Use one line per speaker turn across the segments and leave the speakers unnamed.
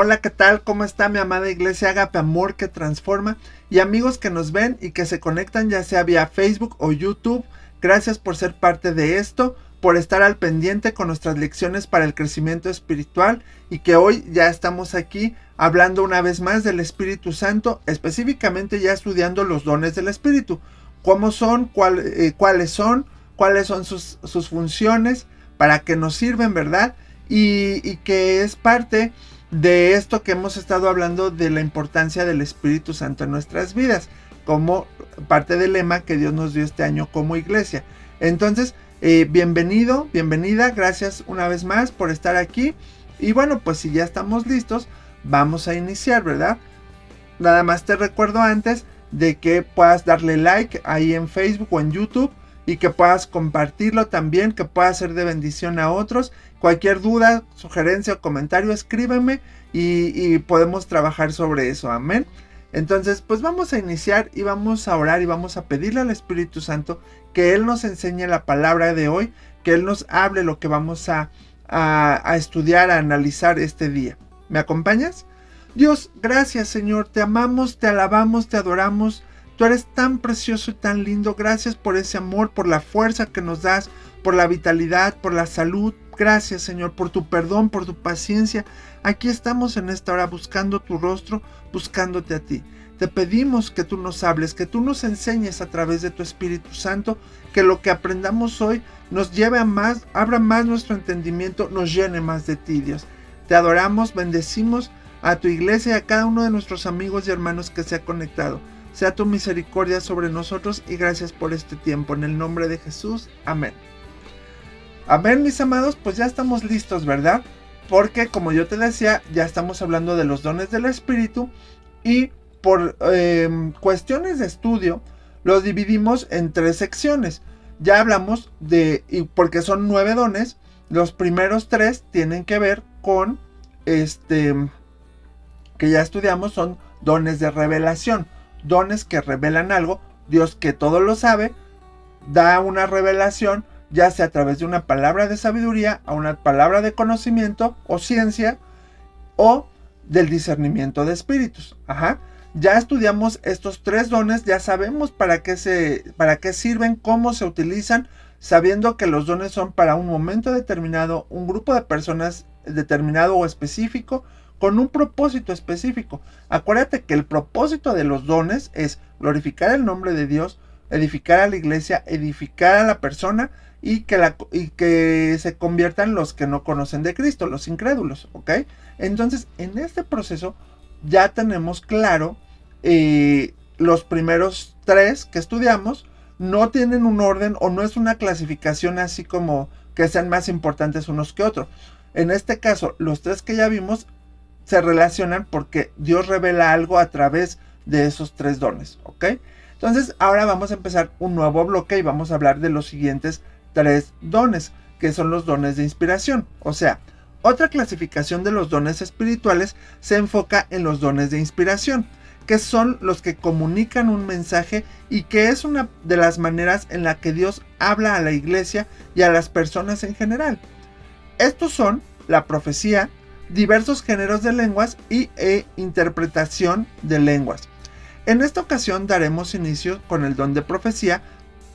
Hola, ¿qué tal? ¿Cómo está mi amada iglesia Agape Amor que transforma? Y amigos que nos ven y que se conectan ya sea vía Facebook o YouTube, gracias por ser parte de esto, por estar al pendiente con nuestras lecciones para el crecimiento espiritual y que hoy ya estamos aquí hablando una vez más del Espíritu Santo, específicamente ya estudiando los dones del Espíritu. ¿Cómo son? ¿Cuáles son? ¿Cuáles son sus funciones? ¿Para qué nos sirven, verdad? Y que es parte de esto que hemos estado hablando de la importancia del Espíritu Santo en nuestras vidas, como parte del lema que Dios nos dio este año como iglesia. Entonces, bienvenido, bienvenida, gracias una vez más por estar aquí. Y bueno, pues si ya estamos listos, vamos a iniciar, ¿verdad? Nada más te recuerdo antes de que puedas darle like ahí en Facebook o en YouTube y que puedas compartirlo también, que pueda ser de bendición a otros. Cualquier duda, sugerencia o comentario, escríbeme y podemos trabajar sobre eso. Amén. Entonces, pues vamos a iniciar y vamos a orar y vamos a pedirle al Espíritu Santo que Él nos enseñe la palabra de hoy, que Él nos hable lo que vamos a estudiar, a analizar este día. ¿Me acompañas? Dios, gracias Señor, te amamos, te alabamos, te adoramos. Tú eres tan precioso y tan lindo. Gracias por ese amor, por la fuerza que nos das, por la vitalidad, por la salud. Gracias, Señor, por tu perdón, por tu paciencia. Aquí estamos en esta hora buscando tu rostro, buscándote a ti. Te pedimos que tú nos hables, que tú nos enseñes a través de tu Espíritu Santo, que lo que aprendamos hoy nos lleve a más, abra más nuestro entendimiento, nos llene más de ti, Dios. Te adoramos, bendecimos a tu iglesia y a cada uno de nuestros amigos y hermanos que se ha conectado. Sea tu misericordia sobre nosotros y gracias por este tiempo. En el nombre de Jesús. Amén. Amén, mis amados. Pues ya estamos listos, ¿verdad? Porque como yo te decía, ya estamos hablando de los dones del Espíritu. Y por cuestiones de estudio, los dividimos en 3 secciones. Ya hablamos y porque son 9 dones. Los primeros 3 tienen que ver con que ya estudiamos, son dones de revelación. Dones que revelan algo. Dios, que todo lo sabe, da una revelación, ya sea a través de una palabra de sabiduría, a una palabra de conocimiento o ciencia, o del discernimiento de espíritus. Ya estudiamos estos 3 dones, ya sabemos para qué sirven, cómo se utilizan, sabiendo que los dones son para un momento determinado, un grupo de personas determinado o específico, con un propósito específico. Acuérdate que el propósito de los dones es glorificar el nombre de Dios, edificar a la iglesia, edificar a la persona y que se conviertan los que no conocen de Cristo, los incrédulos, ¿ok? Entonces, en este proceso ya tenemos claro los primeros 3 que estudiamos. No tienen un orden o no es una clasificación así como que sean más importantes unos que otros. En este caso, los 3 que ya vimos se relacionan porque Dios revela algo a través de esos 3 dones, ¿ok? Entonces, ahora vamos a empezar un nuevo bloque y vamos a hablar de los siguientes 3 dones, que son los dones de inspiración. O sea, otra clasificación de los dones espirituales se enfoca en los dones de inspiración, que son los que comunican un mensaje y que es una de las maneras en la que Dios habla a la iglesia y a las personas en general. Estos son la profecía, diversos géneros de lenguas e interpretación de lenguas. En esta ocasión daremos inicio con el don de profecía,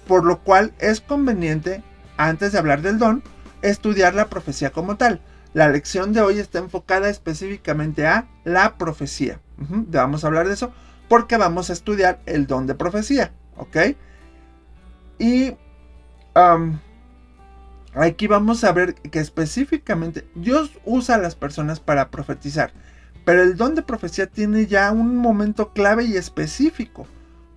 por lo cual es conveniente, antes de hablar del don, estudiar la profecía como tal. La lección de hoy está enfocada específicamente a la profecía. Vamos a hablar de eso porque vamos a estudiar el don de profecía, ¿ok? Y aquí vamos a ver que específicamente Dios usa a las personas para profetizar, pero el don de profecía tiene ya un momento clave y específico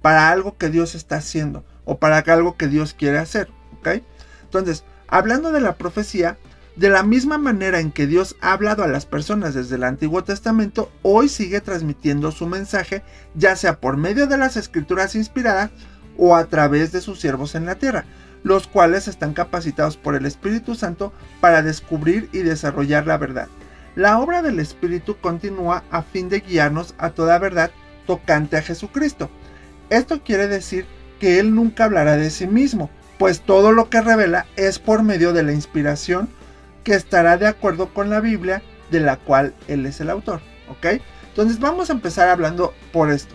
para algo que Dios está haciendo o para algo que Dios quiere hacer, ¿ok? Entonces, hablando de la profecía, de la misma manera en que Dios ha hablado a las personas desde el Antiguo Testamento, hoy sigue transmitiendo su mensaje, ya sea por medio de las escrituras inspiradas o a través de sus siervos en la tierra, los cuales están capacitados por el Espíritu Santo para descubrir y desarrollar la verdad. La obra del Espíritu continúa a fin de guiarnos a toda verdad tocante a Jesucristo. Esto quiere decir que Él nunca hablará de sí mismo, pues todo lo que revela es por medio de la inspiración que estará de acuerdo con la Biblia, de la cual Él es el autor. ¿ok? Entonces vamos a empezar hablando por esto,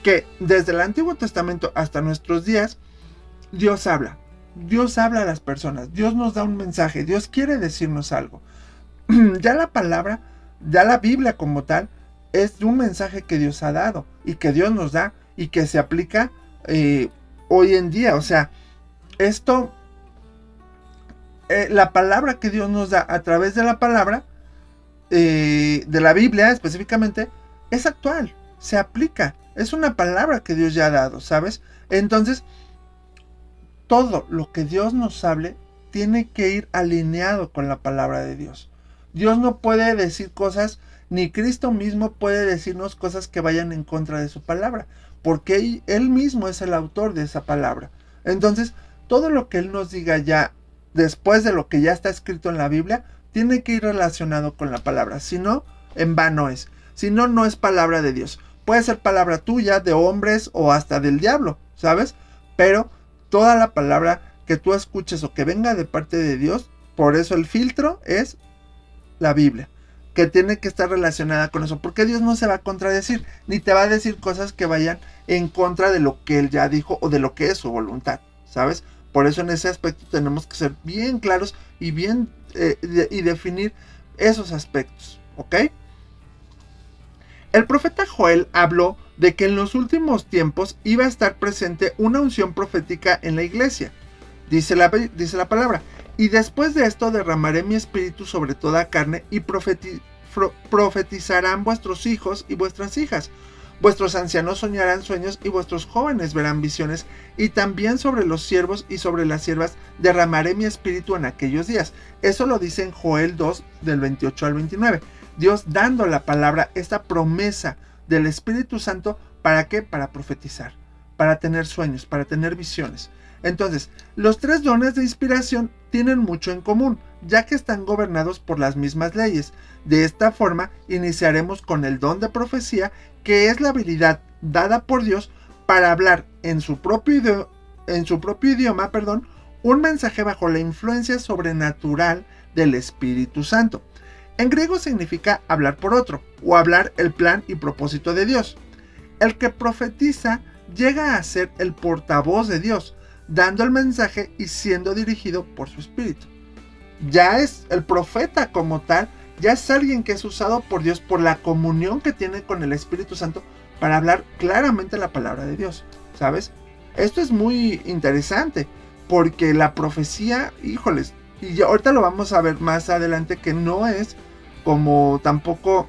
que desde el Antiguo Testamento hasta nuestros días, Dios habla a las personas, Dios nos da un mensaje, Dios quiere decirnos algo. Ya la palabra, ya la Biblia como tal, es un mensaje que Dios ha dado y que Dios nos da y que se aplica hoy en día. O sea, esto, la palabra que Dios nos da a través de la palabra, de la Biblia específicamente, es actual, se aplica, es una palabra que Dios ya ha dado, ¿sabes? Entonces, todo lo que Dios nos hable tiene que ir alineado con la palabra de Dios. Dios no puede decir cosas, ni Cristo mismo puede decirnos cosas que vayan en contra de su palabra, porque Él mismo es el autor de esa palabra. Entonces, todo lo que Él nos diga ya, después de lo que ya está escrito en la Biblia, tiene que ir relacionado con la palabra. Si no, en vano es. Si no, no es palabra de Dios. Puede ser palabra tuya, de hombres o hasta del diablo, ¿sabes? Pero toda la palabra que tú escuches o que venga de parte de Dios, por eso el filtro es la Biblia, que tiene que estar relacionada con eso, porque Dios no se va a contradecir, ni te va a decir cosas que vayan en contra de lo que Él ya dijo o de lo que es su voluntad, ¿sabes? Por eso en ese aspecto tenemos que ser bien claros y bien y definir esos aspectos, ¿ok? El profeta Joel habló de que en los últimos tiempos iba a estar presente una unción profética en la iglesia. Dice la palabra, y después de esto derramaré mi espíritu sobre toda carne y profetizarán vuestros hijos y vuestras hijas. Vuestros ancianos soñarán sueños y vuestros jóvenes verán visiones, y también sobre los siervos y sobre las siervas derramaré mi espíritu en aquellos días. Eso lo dice en Joel 2 del 28 al 29. Dios dando la palabra, esta promesa del Espíritu Santo, ¿para qué? Para profetizar, para tener sueños, para tener visiones. Entonces, los tres dones de inspiración tienen mucho en común, ya que están gobernados por las mismas leyes. De esta forma, iniciaremos con el don de profecía, que es la habilidad dada por Dios para hablar en su propio idioma, un mensaje bajo la influencia sobrenatural del Espíritu Santo. En griego significa hablar por otro, o hablar el plan y propósito de Dios. El que profetiza llega a ser el portavoz de Dios, dando el mensaje y siendo dirigido por su espíritu. Ya es el profeta como tal, ya es alguien que es usado por Dios por la comunión que tiene con el Espíritu Santo para hablar claramente la palabra de Dios, ¿sabes? Esto es muy interesante, porque la profecía, híjoles, y ahorita lo vamos a ver más adelante, que no es como tampoco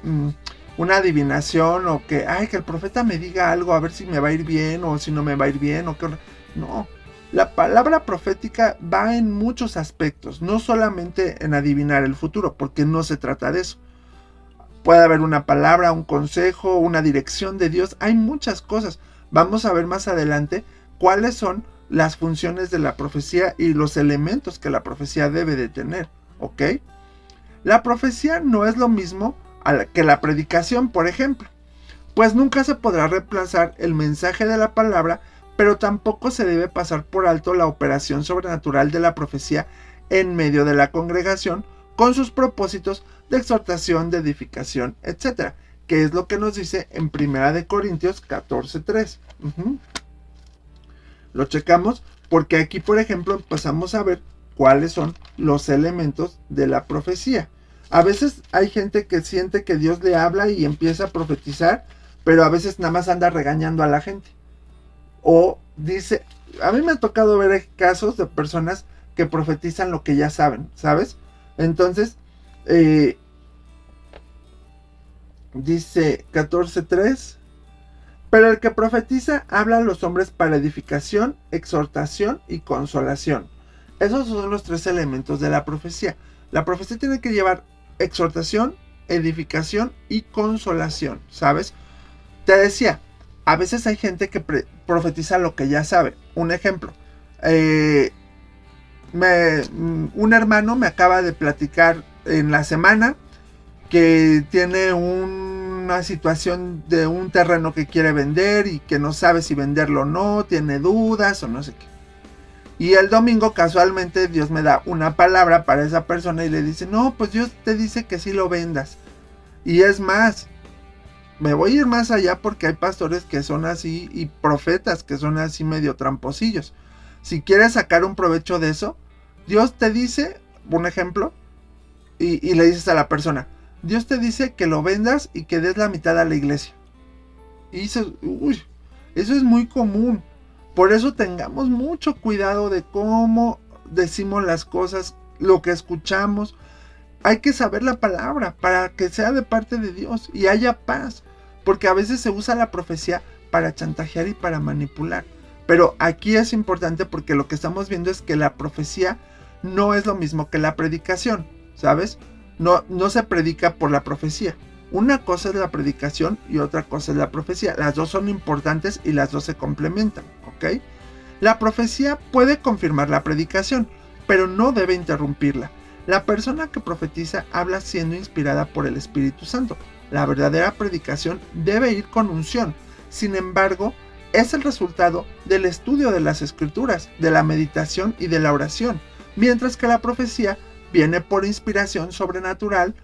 una adivinación, o que, que el profeta me diga algo a ver si me va a ir bien o si no me va a ir bien, o que no. La palabra profética va en muchos aspectos, no solamente en adivinar el futuro, porque no se trata de eso. Puede haber una palabra, un consejo, una dirección de Dios, hay muchas cosas. Vamos a ver más adelante cuáles son las funciones de la profecía y los elementos que la profecía debe de tener, ¿ok? La profecía no es lo mismo que la predicación, por ejemplo, pues nunca se podrá reemplazar el mensaje de la palabra, pero tampoco se debe pasar por alto la operación sobrenatural de la profecía en medio de la congregación, con sus propósitos de exhortación, de edificación, etc., que es lo que nos dice en 1 Corintios 14:3. Lo checamos porque aquí, por ejemplo, empezamos a ver cuáles son los elementos de la profecía. A veces hay gente que siente que Dios le habla y empieza a profetizar, pero a veces nada más anda regañando a la gente. O dice, a mí me ha tocado ver casos de personas que profetizan lo que ya saben, ¿sabes? Entonces, dice 14:3, pero el que profetiza habla a los hombres para edificación, exhortación y consolación. Esos son los tres elementos de la profecía. La profecía tiene que llevar exhortación, edificación y consolación, ¿sabes? Te decía, a veces hay gente que profetiza lo que ya sabe. Un ejemplo, un hermano me acaba de platicar en la semana que tiene una situación de un terreno que quiere vender y que no sabe si venderlo o no, tiene dudas o no sé qué. Y el domingo casualmente Dios me da una palabra para esa persona y le dice, no, pues Dios te dice que sí lo vendas. Y es más, me voy a ir más allá porque hay pastores que son así y profetas que son así medio tramposillos. Si quieres sacar un provecho de eso, Dios te dice, un ejemplo, y le dices a la persona, Dios te dice que lo vendas y que des la mitad a la iglesia. Y dices, uy, eso es muy común. Por eso tengamos mucho cuidado de cómo decimos las cosas, lo que escuchamos. Hay que saber la palabra para que sea de parte de Dios y haya paz. Porque a veces se usa la profecía para chantajear y para manipular. Pero aquí es importante porque lo que estamos viendo es que la profecía no es lo mismo que la predicación, ¿sabes? No se predica por la profecía. Una cosa es la predicación y otra cosa es la profecía. Las dos son importantes y las dos se complementan, ¿ok? La profecía puede confirmar la predicación, pero no debe interrumpirla. La persona que profetiza habla siendo inspirada por el Espíritu Santo. La verdadera predicación debe ir con unción. Sin embargo, es el resultado del estudio de las Escrituras, de la meditación y de la oración, mientras que la profecía viene por inspiración sobrenatural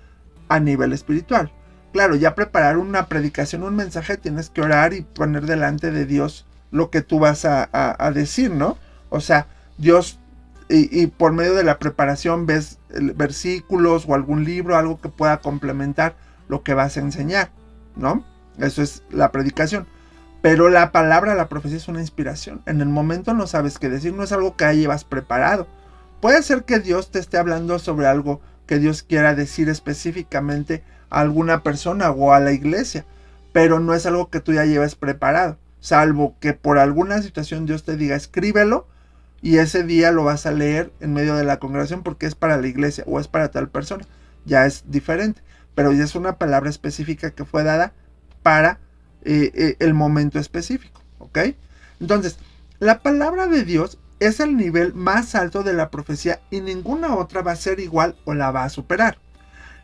a nivel espiritual. Claro, ya preparar una predicación, un mensaje, tienes que orar y poner delante de Dios lo que tú vas a decir, ¿no? O sea, Dios, y por medio de la preparación ves versículos o algún libro, algo que pueda complementar lo que vas a enseñar, ¿no? Eso es la predicación. Pero la palabra, la profecía es una inspiración. En el momento no sabes qué decir, no es algo que ya llevas preparado. Puede ser que Dios te esté hablando sobre algo que Dios quiera decir específicamente a alguna persona o a la iglesia, pero no es algo que tú ya lleves preparado, salvo que por alguna situación Dios te diga escríbelo y ese día lo vas a leer en medio de la congregación porque es para la iglesia o es para tal persona, ya es diferente, pero ya es una palabra específica que fue dada para el momento específico, ¿ok? Entonces, la palabra de Dios es el nivel más alto de la profecía y ninguna otra va a ser igual o la va a superar.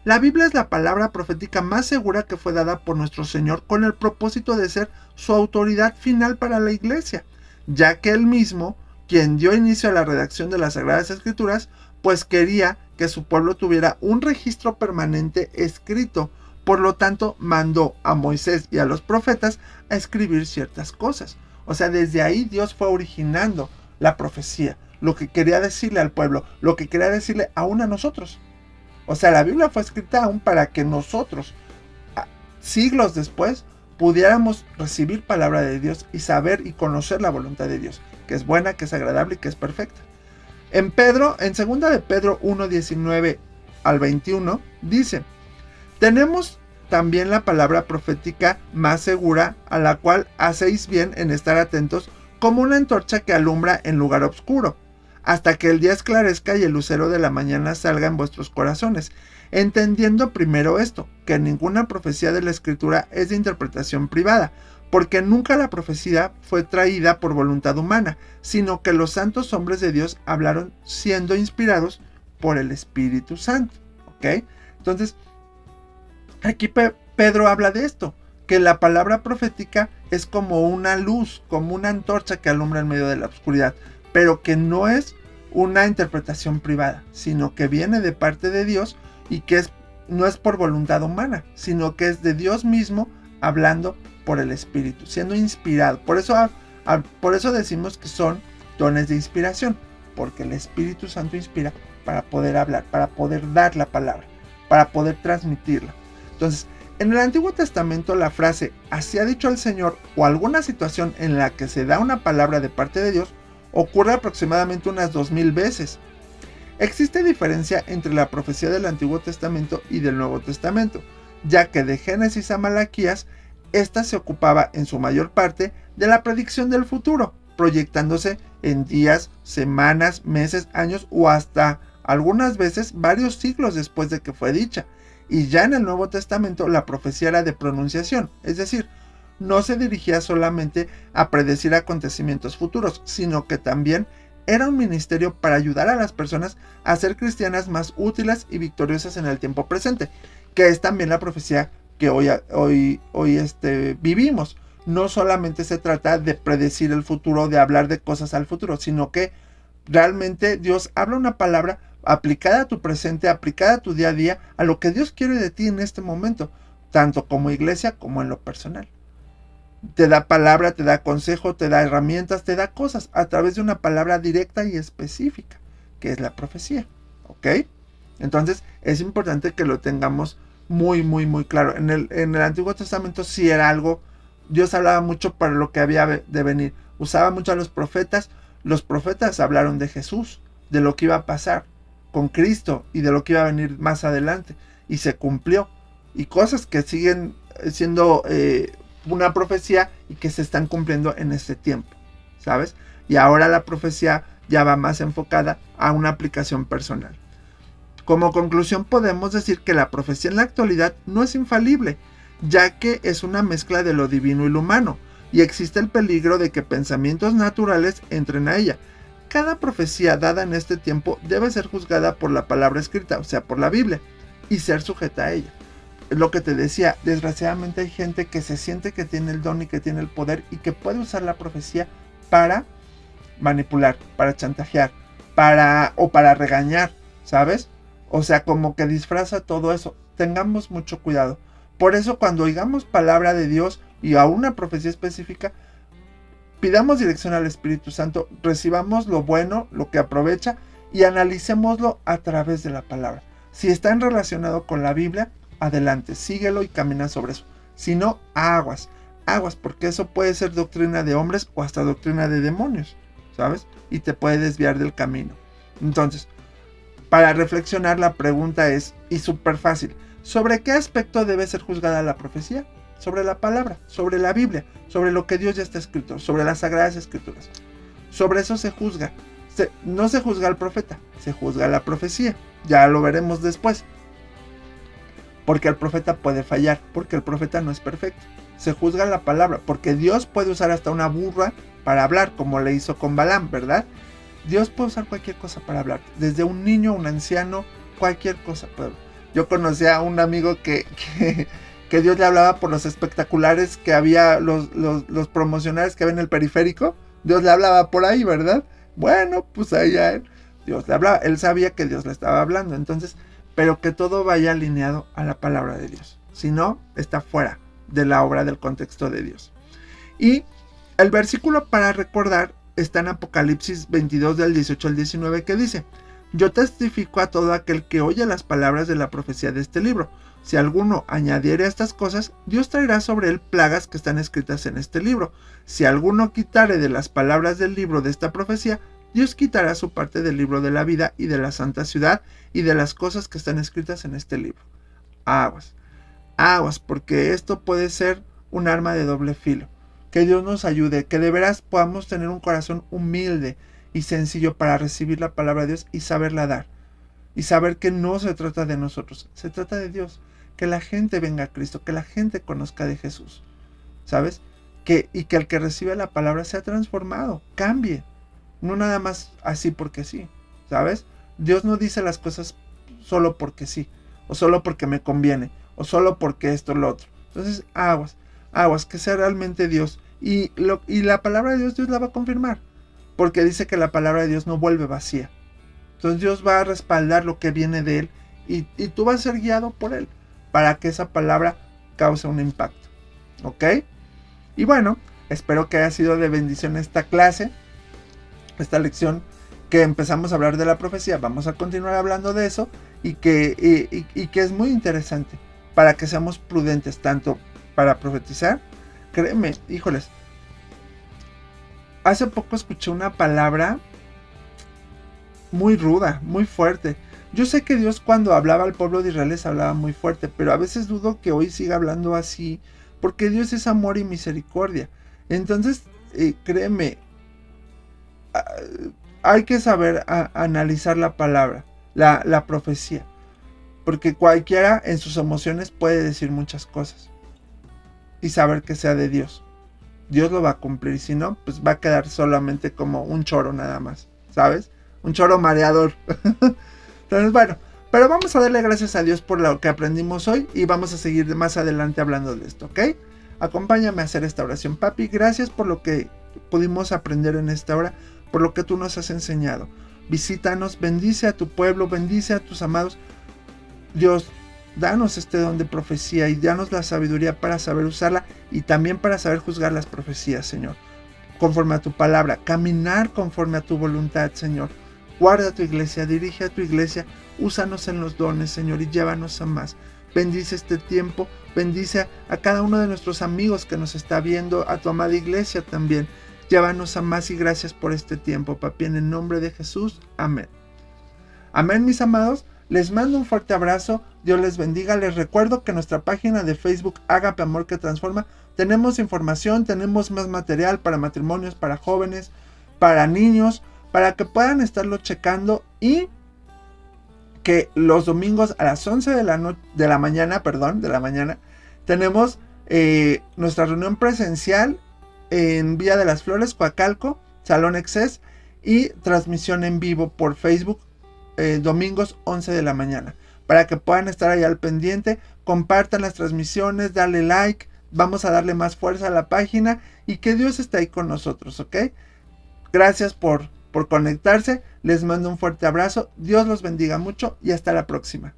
La Biblia es la palabra profética más segura que fue dada por nuestro Señor con el propósito de ser su autoridad final para la iglesia, ya que él mismo, quien dio inicio a la redacción de las Sagradas Escrituras, pues quería que su pueblo tuviera un registro permanente escrito. Por lo tanto, mandó a Moisés y a los profetas a escribir ciertas cosas. O sea, desde ahí Dios fue originando la profecía, lo que quería decirle al pueblo, lo que quería decirle aún a nosotros. O sea, la Biblia fue escrita aún para que nosotros, siglos después, pudiéramos recibir palabra de Dios y saber y conocer la voluntad de Dios, que es buena, que es agradable y que es perfecta. En 2 de Pedro 1, 19 al 21, dice, tenemos también la palabra profética más segura, a la cual hacéis bien en estar atentos, como una antorcha que alumbra en lugar oscuro, hasta que el día esclarezca y el lucero de la mañana salga en vuestros corazones, entendiendo primero esto, que ninguna profecía de la Escritura es de interpretación privada, porque nunca la profecía fue traída por voluntad humana, sino que los santos hombres de Dios hablaron siendo inspirados por el Espíritu Santo, ¿ok? Entonces, aquí Pedro habla de esto, que la palabra profética es como una luz, como una antorcha que alumbra en medio de la oscuridad, pero que no es una interpretación privada, sino que viene de parte de Dios y que no es por voluntad humana, sino que es de Dios mismo hablando por el Espíritu, siendo inspirado. Por eso decimos que son dones de inspiración, porque el Espíritu Santo inspira para poder hablar, para poder dar la palabra, para poder transmitirla. Entonces, en el Antiguo Testamento la frase así ha dicho el Señor o alguna situación en la que se da una palabra de parte de Dios ocurre aproximadamente unas 2000 veces. Existe diferencia entre la profecía del Antiguo Testamento y del Nuevo Testamento, ya que de Génesis a Malaquías, esta se ocupaba en su mayor parte de la predicción del futuro, proyectándose en días, semanas, meses, años o hasta algunas veces varios siglos después de que fue dicha. Y ya en el Nuevo Testamento la profecía era de pronunciación, es decir, no se dirigía solamente a predecir acontecimientos futuros, sino que también era un ministerio para ayudar a las personas a ser cristianas más útiles y victoriosas en el tiempo presente, que es también la profecía que hoy vivimos. No solamente se trata de predecir el futuro, de hablar de cosas al futuro, sino que realmente Dios habla una palabra aplicada a tu presente, aplicada a tu día a día, a lo que Dios quiere de ti en este momento. tanto como iglesia como en lo personal. Te da palabra, te da consejo, te da herramientas, te da cosas a través de una palabra directa y específica, que es la profecía, ¿ok? Entonces es importante que lo tengamos muy, muy, muy claro. En el Antiguo Testamento sí era algo, Dios hablaba mucho para lo que había de venir. Usaba mucho a los profetas hablaron de Jesús, de lo que iba a pasar con Cristo y de lo que iba a venir más adelante. Y se cumplió. Y cosas que siguen siendo una profecía y que se están cumpliendo en este tiempo, ¿sabes? Y ahora la profecía ya va más enfocada a una aplicación personal. Como conclusión podemos decir que la profecía en la actualidad no es infalible, ya que es una mezcla de lo divino y lo humano, y existe el peligro de que pensamientos naturales entren a ella. Cada profecía dada en este tiempo debe ser juzgada por la palabra escrita, o sea, por la Biblia, y ser sujeta a ella. Es lo que te decía, desgraciadamente hay gente que se siente que tiene el don y que tiene el poder y que puede usar la profecía para manipular, para chantajear, o para regañar, ¿sabes? O sea, como que disfraza todo eso. Tengamos mucho cuidado. Por eso cuando oigamos palabra de Dios y a una profecía específica, pidamos dirección al Espíritu Santo, recibamos lo bueno, lo que aprovecha y analicémoslo a través de la palabra. Si está relacionado con la Biblia, adelante, síguelo y camina sobre eso. Si no, aguas, porque eso puede ser doctrina de hombres o hasta doctrina de demonios, ¿sabes? Y te puede desviar del camino. Entonces, para reflexionar, la pregunta es, y súper fácil, ¿sobre qué aspecto debe ser juzgada la profecía? Sobre la palabra, sobre la Biblia, sobre lo que Dios ya está escrito, sobre las Sagradas Escrituras. Sobre eso se juzga. No se juzga al profeta, se juzga la profecía. Ya lo veremos después. Porque el profeta puede fallar, porque el profeta no es perfecto. Se juzga la palabra, porque Dios puede usar hasta una burra para hablar, como le hizo con Balaam, ¿verdad? Dios puede usar cualquier cosa para hablar, desde un niño, un anciano, cualquier cosa. Yo conocí a un amigo que Dios le hablaba por los espectaculares que había, los promocionales que había en el periférico. Dios le hablaba por ahí, ¿verdad? Bueno, pues ahí a él, Dios le hablaba, él sabía que Dios le estaba hablando, entonces, pero que todo vaya alineado a la palabra de Dios. Si no, está fuera de la obra, del contexto de Dios. Y el versículo para recordar está en Apocalipsis 22 del 18 al 19 que dice: yo testifico a todo aquel que oye las palabras de la profecía de este libro. Si alguno añadiere a estas cosas, Dios traerá sobre él plagas que están escritas en este libro. Si alguno quitare de las palabras del libro de esta profecía, Dios quitará su parte del libro de la vida y de la santa ciudad y de las cosas que están escritas en este libro. Aguas, porque esto puede ser un arma de doble filo. Que Dios nos ayude, que de veras podamos tener un corazón humilde y sencillo para recibir la palabra de Dios y saberla dar. Y saber que no se trata de nosotros, se trata de Dios. Que la gente venga a Cristo, que la gente conozca de Jesús, ¿sabes? Y que el que recibe la palabra sea transformado, cambie. No nada más así porque sí, ¿sabes? Dios no dice las cosas solo porque sí, o solo porque me conviene, o solo porque esto o lo otro. Entonces, aguas, que sea realmente Dios. Y la palabra de Dios la va a confirmar, porque dice que la palabra de Dios no vuelve vacía. Entonces Dios va a respaldar lo que viene de Él, y tú vas a ser guiado por Él, para que esa palabra cause un impacto. ¿Ok? Y bueno, espero que haya sido de bendición esta clase, esta lección que empezamos a hablar de la profecía. Vamos a continuar hablando de eso y que es muy interesante para que seamos prudentes tanto para profetizar. Créeme, híjoles, hace poco escuché una palabra muy ruda, muy fuerte. Yo sé que Dios cuando hablaba al pueblo de Israel les hablaba muy fuerte, pero a veces dudo que hoy siga hablando así, porque Dios es amor y misericordia. Entonces, créeme, hay que saber analizar la palabra, la profecía, porque cualquiera en sus emociones puede decir muchas cosas y saber que sea de Dios. Dios lo va a cumplir, si no, pues va a quedar solamente como un choro nada más, ¿sabes? Un choro mareador. Entonces, bueno, pero vamos a darle gracias a Dios por lo que aprendimos hoy y vamos a seguir más adelante hablando de esto, ¿ok? Acompáñame a hacer esta oración. Papi, gracias por lo que pudimos aprender en esta hora, por lo que tú nos has enseñado. Visítanos, bendice a tu pueblo, bendice a tus amados. Dios, danos este don de profecía y danos la sabiduría para saber usarla y también para saber juzgar las profecías, Señor. Conforme a tu palabra, caminar conforme a tu voluntad, Señor. Guarda tu iglesia, dirige a tu iglesia, úsanos en los dones, Señor, y llévanos a más. Bendice este tiempo, bendice a cada uno de nuestros amigos que nos está viendo, a tu amada iglesia también. Llévanos a más y gracias por este tiempo, papi, en el nombre de Jesús. Amén. Amén, mis amados. Les mando un fuerte abrazo. Dios les bendiga. Les recuerdo que en nuestra página de Facebook, Ágape Amor que Transforma, tenemos información, tenemos más material para matrimonios, para jóvenes, para niños, para que puedan estarlo checando y que los domingos a las 11 de la mañana, tenemos nuestra reunión presencial en Villa de las Flores, Coacalco, Salón Excess, y transmisión en vivo por Facebook domingos 11 de la mañana. Para que puedan estar ahí al pendiente, compartan las transmisiones, dale like, vamos a darle más fuerza a la página y que Dios esté ahí con nosotros, ¿ok? Gracias por conectarse, les mando un fuerte abrazo, Dios los bendiga mucho y hasta la próxima.